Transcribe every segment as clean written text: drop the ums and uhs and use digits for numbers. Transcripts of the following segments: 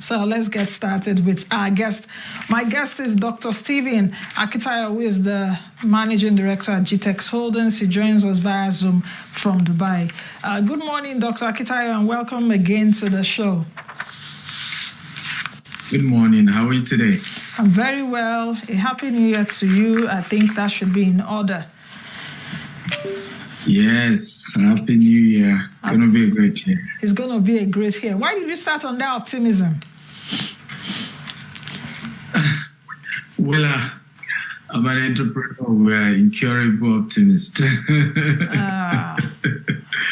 So let's get started with our guest. My guest is Dr. Stephen Akintayo, who is the Managing Director at GTEX Holdings. He joins us via Zoom from Dubai. Good morning, Dr. Akintayo, and welcome again to the show. Good morning. How are you today? I'm very well. A happy New Year to you. I think that should be in order. Yes, happy New Year. It's going to be a great year. It's going to be a great year. Why did you start on that optimism? Well, I'm an entrepreneur. We're incurable optimists. Are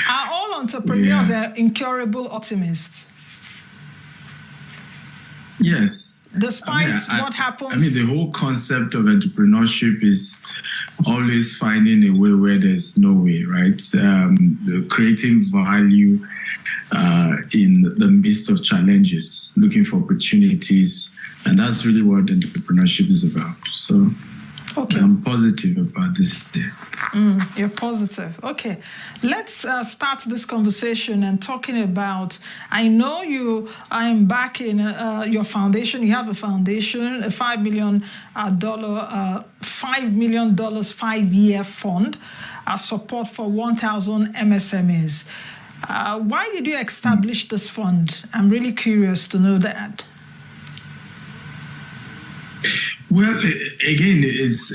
all entrepreneurs incurable optimists? Yes. Despite what happens... the whole concept of entrepreneurship is always finding a way where there's no way, right? Creating value in the midst of challenges, looking for opportunities. And that's really what entrepreneurship is about. So I'm positive about this day. You're positive. Okay. Let's start this conversation and talking about, I know you are embarking your foundation. You have a foundation, a $5 million, $5 million 5-year fund, support for 1,000 MSMEs. Why did you establish this fund? I'm really curious to know that. Well, again, it's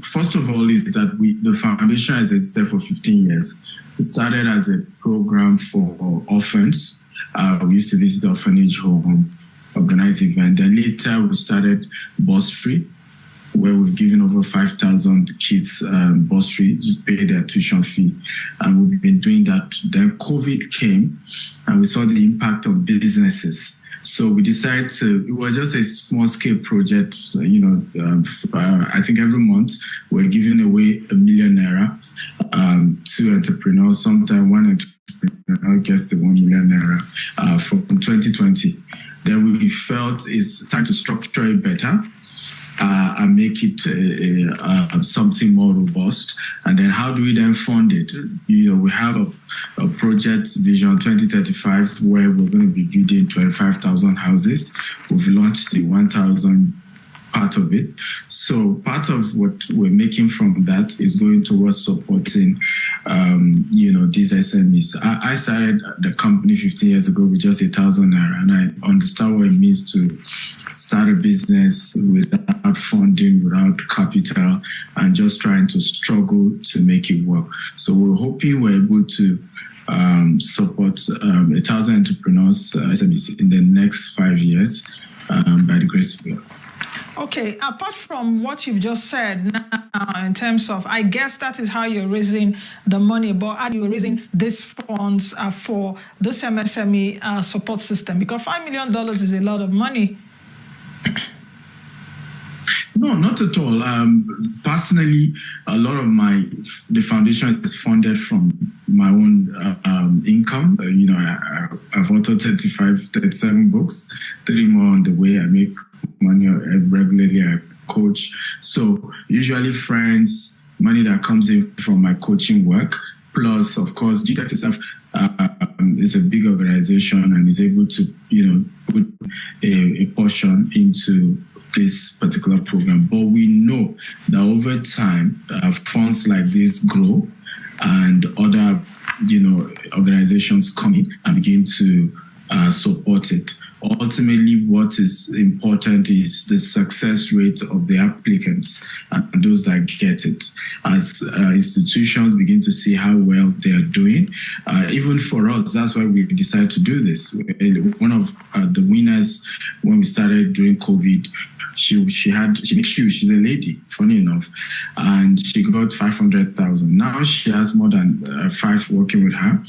first of all, is that the foundation has existed for 15 years. It started as a program for orphans. We used to visit orphanage home, organize events. Then later we started bursary, where we've given over 5,000 kids bursary to pay their tuition fee. And we've been doing that. Then COVID came and we saw the impact on businesses. So we decided it was just a small scale project, I think every month we're giving away ₦1 million to entrepreneurs. Sometimes one entrepreneur gets the ₦1 million from 2020. Then we felt it's time to structure it better and make it something more robust. And then how do we then fund it? We have a project Vision 2035 where we're going to be building 25,000 houses. We've launched the 1,000 part of it. So part of what we're making from that is going towards supporting, these SMEs. I started the company 15 years ago with just ₦1,000, and I understand what it means to start a business without funding, without capital, and just trying to struggle to make it work. So we're hoping we're able to support 1,000 entrepreneurs, SMEs, in the next 5 years by the grace of God. Okay, apart from what you've just said now in terms of, I guess that is how you're raising the money, but how you're raising these funds for this MSME support system? Because $5 million is a lot of money. No, not at all. Personally, a lot of the foundation is funded from my own income. I've authored 37 books, 3 more on the way. I make money regularly. I coach. So usually friends, money that comes in from my coaching work, plus, of course, GTEX itself is a big organization and is able to, put a portion into this particular program. But we know that over time, funds like this grow and other, organizations come in and begin to support it. Ultimately, what is important is the success rate of the applicants and those that get it. As institutions begin to see how well they are doing, even for us, that's why we decided to do this. One of the winners when we started during COVID, she makes shoes. She's a lady, funny enough, and she got 500,000. Now she has more than 5 working with her.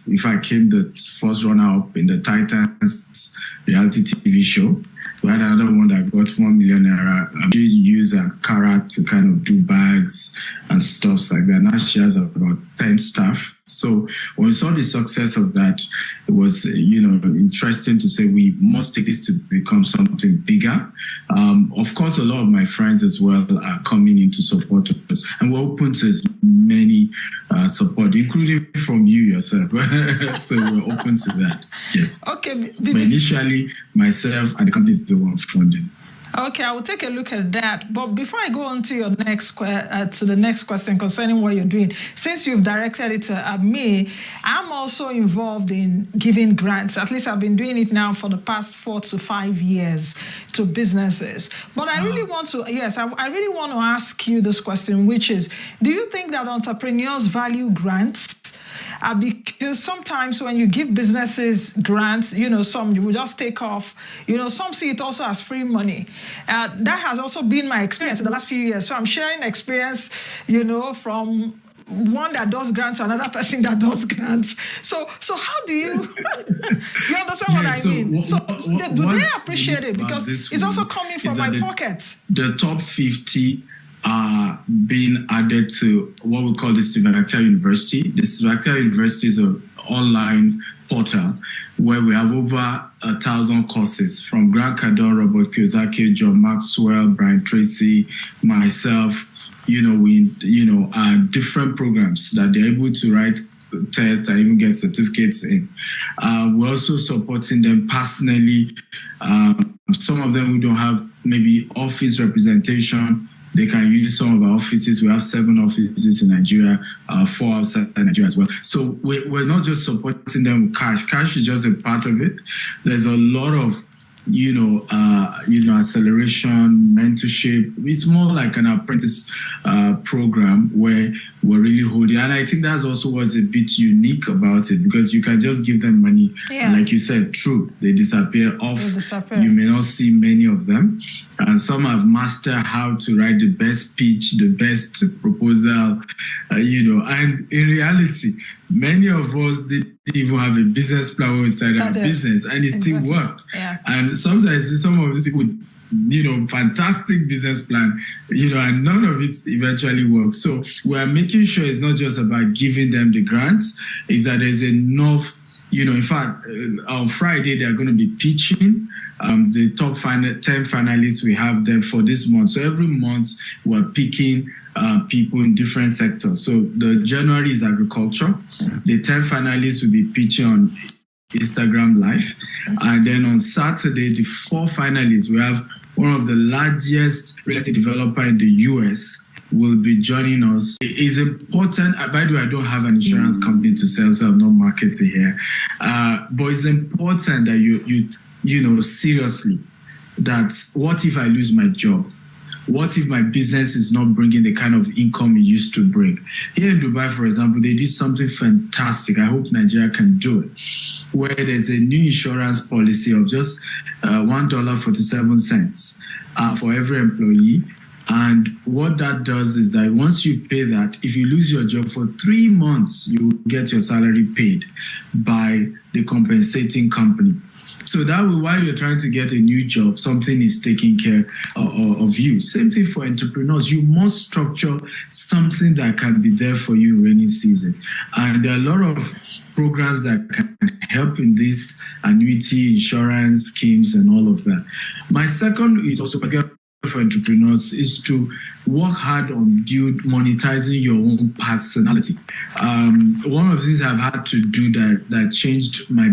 If I came the first runner-up in the Titans reality TV show. We had another one that got ₦1 million. She used a carrot to kind of do bags and stuff like that. Now she has about 10 staff. So when we saw the success of that, it was, interesting to say we must take this to become something bigger. Of course, a lot of my friends as well are coming in to support us, and we're open to as many support, including from you yourself. So we're open to that. Yes. Okay. But initially, myself and the company is the one funding. Okay, I will take a look at that. But before I go on to your next to the next question concerning what you're doing, since you've directed it at me, I'm also involved in giving grants. At least I've been doing it now for the past 4 to 5 years to businesses. But I really want to, I really want to ask you this question, which is, do you think that entrepreneurs value grants? Because sometimes when you give businesses grants, some you will just take off. Some see it also as free money. That has also been my experience in the last few years. So I'm sharing experience, from one that does grants to another person that does grants. So how do you you understand what I mean? Do they appreciate it? Because it's also coming from my pocket. The top 50 are being added to what we call the Akintayo University. The Akintayo University is an online portal where we have over 1,000 courses from Grant Cardone, Robert Kiyosaki, John Maxwell, Brian Tracy, myself. We different programs that they're able to write tests and even get certificates in. We're also supporting them personally. Some of them who don't have maybe office representation, they can use some of our offices. We have 7 offices in Nigeria, 4 outside Nigeria as well. So we're not just supporting them with cash. Cash is just a part of it. There's a lot of, acceleration, mentorship. It's more like an apprentice program where we're really holding. And I think that's also what's a bit unique about it, because you can just give them money. Yeah. And like you said, true, they disappear off. You may not see many of them. And some have mastered how to write the best pitch, the best proposal, and in reality, many of us didn't even have a business plan when we started our business, and it still worked. Yeah. And sometimes some of these people, fantastic business plan, and none of it eventually works. So we're making sure it's not just about giving them the grants, is that there's enough, in fact, on Friday, they're going to be pitching the top 10 finalists we have there for this month. So every month we're picking people in different sectors. So the January is agriculture. The 10 finalists will be pitching on Instagram Live. And then on Saturday, the 4 finalists, we have one of the largest real estate developer in the US will be joining us. It is important. By the way, I don't have an insurance company to sell, so I'm not marketing here. But it's important that you seriously, that what if I lose my job? What if my business is not bringing the kind of income it used to bring? Here in Dubai, for example, they did something fantastic. I hope Nigeria can do it, where there's a new insurance policy of just $1.47 for every employee. And what that does is that once you pay that, if you lose your job for 3 months, you will get your salary paid by the compensating company. So that way, while you're trying to get a new job, something is taking care of you. Same thing for entrepreneurs. You must structure something that can be there for you in rainy season. And there are a lot of programs that can help in this annuity, insurance schemes, and all of that. My second is also particularly for entrepreneurs is to work hard on monetizing your own personality. One of the things I've had to do that changed my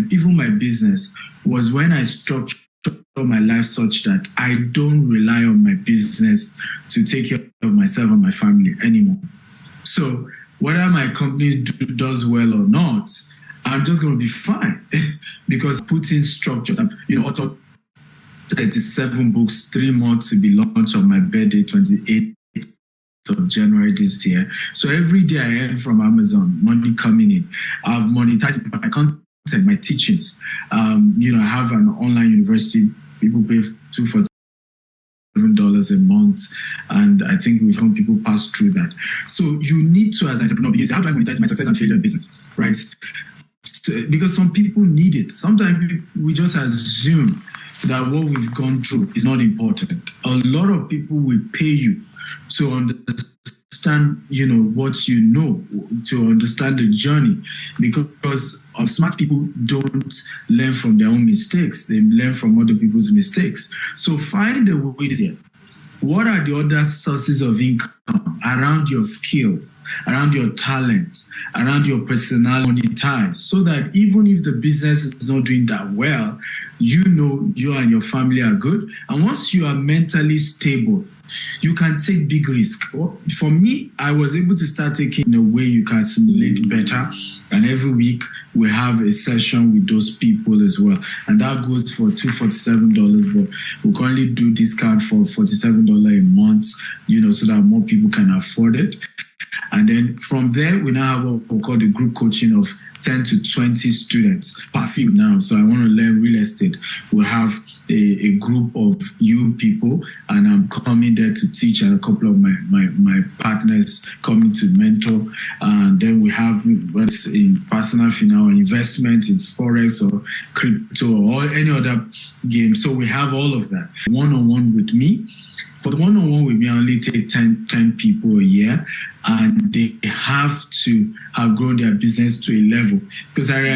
business was when I structured my life such that I don't rely on my business to take care of myself and my family anymore. So whether my company does well or not, I'm just going to be fine because I put in structures. Authored 37 books, 3 more to be launched on my birthday, 28th of January this year. So every day I earn from Amazon, money coming in. I've monetized my content, my teachings. I have an online university. People pay $247 a month, and I think we've had people pass through that. So you need to, as an entrepreneur, how do I monetize my success and failure in business, right? So, because some people need it. Sometimes we just assume that what we've gone through is not important. A lot of people will pay you to understand understand, what you know, to understand the journey, because smart people don't learn from their own mistakes. They learn from other people's mistakes. So find a way here. What are the other sources of income around your skills, around your talent, around your personality ties, so that even if the business is not doing that well, you and your family are good. And once you are mentally stable, you can take big risks. For me, I was able to start taking in a way you can simulate better. And every week we have a session with those people as well. And that goes for $247, but we can only do discount for $47 a month, so that more people can afford it. And then from there, we now have what we call the group coaching of 10 to 20 students per field now. So I want to learn real estate. We'll have a group of you people, and I'm coming there to teach, and a couple of my partners coming to mentor. And then we have what's in personal finance, investment in Forex or crypto or any other game. So we have all of that. One-on-one with me. For the one-on-one with me, I only take 10 people a year, and they have to have grown their business to a level, because I